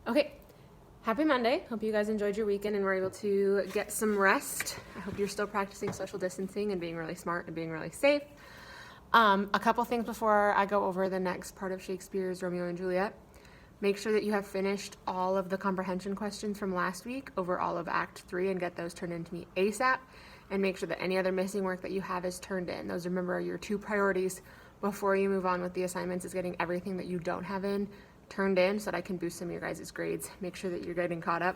Okay, happy Monday. Hope you guys enjoyed your weekend and were able to get some rest. I hope you're still practicing social distancing and being really smart and being really safe. A couple things before I go over the next part of Shakespeare's Romeo and Juliet. Make sure that you have finished all of the comprehension questions from last week over all of Act 3 and get those turned in to me ASAP. And make sure that any other missing work that you have is turned in. Those, remember, are your two priorities before you move on with the assignments, is getting everything that you don't have in turned in so that I can boost some of your guys' grades. Make sure that you're getting caught up.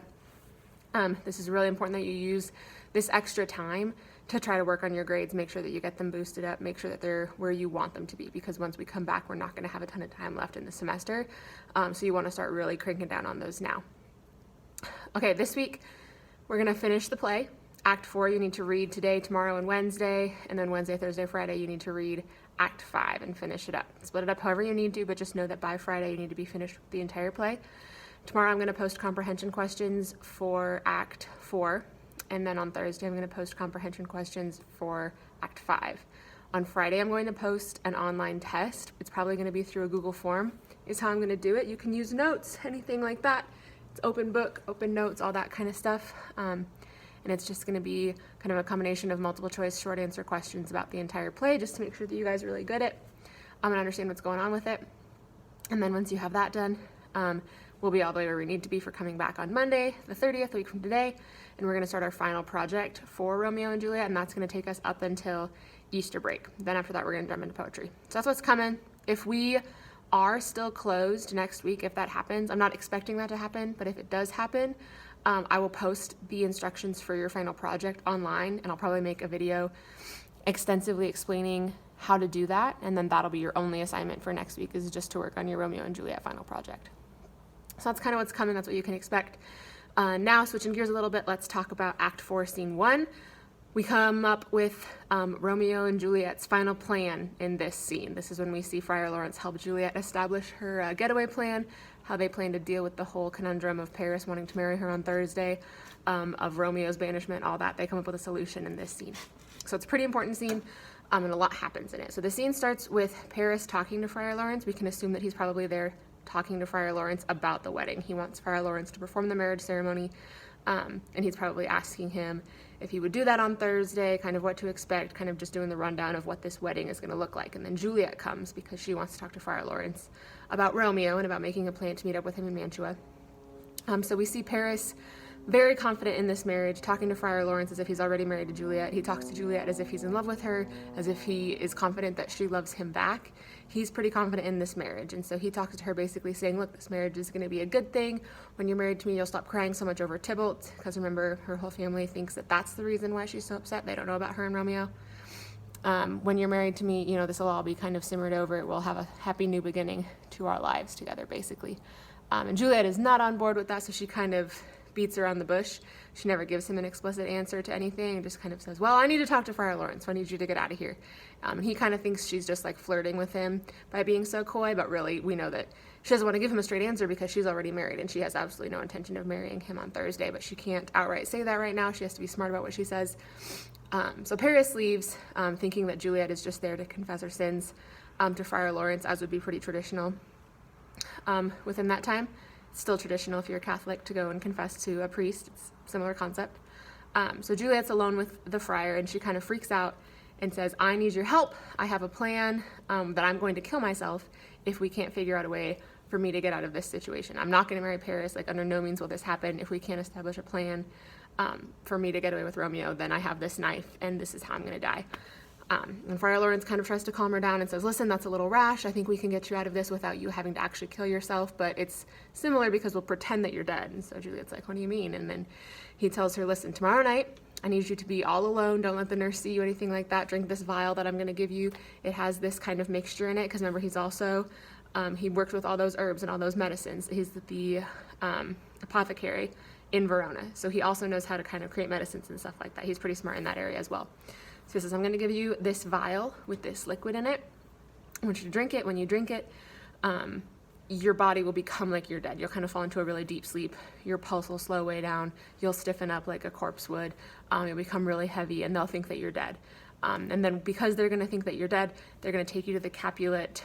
This is really important that you use this extra time to try to work on your grades. Make sure that you get them boosted up. Make sure that they're where you want them to be, because once we come back, we're not going to have a ton of time left in the semester. So you want to start really cranking down on those now. Okay, this week we're going to finish the play. Act 4 you need to read today, tomorrow, and Wednesday, and then Wednesday, Thursday, Friday you need to read Act 5 and finish it up. Split it up however you need to, but just know that by Friday you need to be finished with the entire play. Tomorrow I'm going to post comprehension questions for Act 4, and then on Thursday I'm going to post comprehension questions for Act 5. On Friday I'm going to post an online test. It's probably going to be through a Google form is how I'm going to do it. You can use notes, anything like that. It's open book, open notes, all that kind of stuff. And it's just going to be kind of a combination of multiple choice short answer questions about the entire play, just to make sure that you guys are really good at and understand what's going on with it. And then once you have that done, we'll be all the way where we need to be for coming back on Monday, the 30th, a week from today, and we're going to start our final project for Romeo and Juliet, and that's going to take us up until Easter break. Then after that, we're going to jump into poetry. So that's what's coming. If we are still closed next week, if that happens, I'm not expecting that to happen, but if it does happen, I will post the instructions for your final project online, and I'll probably make a video extensively explaining how to do that, and then that'll be your only assignment for next week, is just to work on your Romeo and Juliet final project. So that's kind of what's coming. That's what you can expect. Now, switching gears a little bit, let's talk about Act 4, Scene 1. We come up with Romeo and Juliet's final plan in this scene. This is when we see Friar Laurence help Juliet establish her getaway plan, how they plan to deal with the whole conundrum of Paris wanting to marry her on Thursday, of Romeo's banishment, all that. They come up with a solution in this scene. So it's a pretty important scene, and a lot happens in it. So the scene starts with Paris talking to Friar Laurence. We can assume that he's probably there talking to Friar Laurence about the wedding. He wants Friar Laurence to perform the marriage ceremony, and he's probably asking him if he would do that on Thursday, kind of what to expect, kind of just doing the rundown of what this wedding is going to look like. And then Juliet comes because she wants to talk to Friar Laurence about Romeo and about making a plan to meet up with him in Mantua. So we see Paris very confident in this marriage, talking to Friar Laurence as if he's already married to Juliet. He talks to Juliet as if he's in love with her, as if he is confident that she loves him back. He's pretty confident in this marriage, and so he talks to her basically saying, look, this marriage is going to be a good thing. When you're married to me, you'll stop crying so much over Tybalt, because remember, her whole family thinks that that's the reason why she's so upset. They don't know about her and Romeo. When you're married to me, this will all be kind of simmered over. We'll have a happy new beginning to our lives together, basically. And Juliet is not on board with that, so she kind of beats around the bush. She never gives him an explicit answer to anything, and just kind of says, well, I need to talk to Friar Laurence, so I need you to get out of here. And he kind of thinks she's just like flirting with him by being so coy, but really we know that she doesn't want to give him a straight answer because she's already married, and she has absolutely no intention of marrying him on Thursday, but she can't outright say that right now. She has to be smart about what she says. So Paris leaves, thinking that Juliet is just there to confess her sins to Friar Laurence, as would be pretty traditional within that time. It's still traditional if you're a Catholic to go and confess to a priest. It's a similar concept. So Juliet's alone with the friar, and she kind of freaks out and says, I need your help. I have a plan that I'm going to kill myself if we can't figure out a way for me to get out of this situation. I'm not going to marry Paris. Like, under no means will this happen. If we can't establish a plan for me to get away with Romeo, then I have this knife, and this is how I'm going to die. And Friar Laurence kind of tries to calm her down and says, listen, that's a little rash. I think we can get you out of this without you having to actually kill yourself, but it's similar because we'll pretend that you're dead. And so Juliet's like, what do you mean? And then he tells her, listen, tomorrow night, I need you to be all alone. Don't let the nurse see you, anything like that. Drink this vial that I'm going to give you. It has this kind of mixture in it, because remember, he's also, he worked with all those herbs and all those medicines. He's the apothecary in Verona. So he also knows how to kind of create medicines and stuff like that. He's pretty smart in that area as well. So he says, I'm going to give you this vial with this liquid in it. I want you to drink it. When you drink it, your body will become like you're dead. You'll kind of fall into a really deep sleep. Your pulse will slow way down. You'll stiffen up like a corpse would. You'll become really heavy, and they'll think that you're dead. And then because they're going to think that you're dead, they're going to take you to the Capulet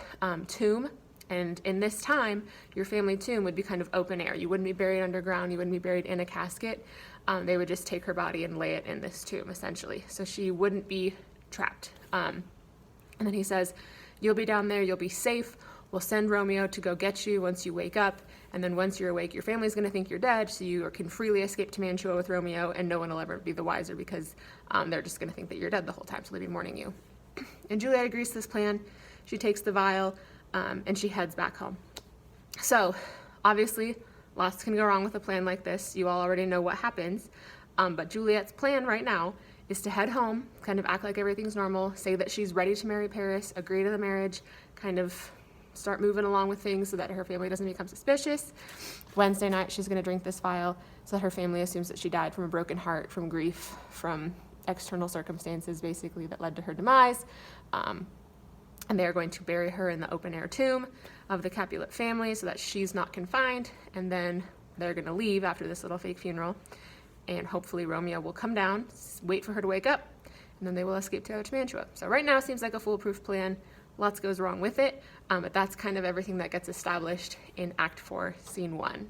tomb And in this time, your family tomb would be kind of open air. You wouldn't be buried underground. You wouldn't be buried in a casket. They would just take her body and lay it in this tomb, essentially. So she wouldn't be trapped. And then he says, you'll be down there. You'll be safe. We'll send Romeo to go get you once you wake up. And then once you're awake, your family's going to think you're dead. So you can freely escape to Mantua with Romeo, and no one will ever be the wiser because they're just going to think that you're dead the whole time. So they'll be mourning you. And Juliet agrees to this plan. She takes the vial. And she heads back home. So, obviously, lots can go wrong with a plan like this. You all already know what happens. But Juliet's plan right now is to head home, kind of act like everything's normal, say that she's ready to marry Paris, agree to the marriage, kind of start moving along with things so that her family doesn't become suspicious. Wednesday night, she's going to drink this vial so that her family assumes that she died from a broken heart, from grief, from external circumstances, basically, that led to her demise. And they're going to bury her in the open-air tomb of the Capulet family so that she's not confined. And then they're going to leave after this little fake funeral. And hopefully Romeo will come down, wait for her to wake up, and then they will escape together to Mantua. So right now seems like a foolproof plan. Lots goes wrong with it, but that's kind of everything that gets established in Act 4, Scene 1.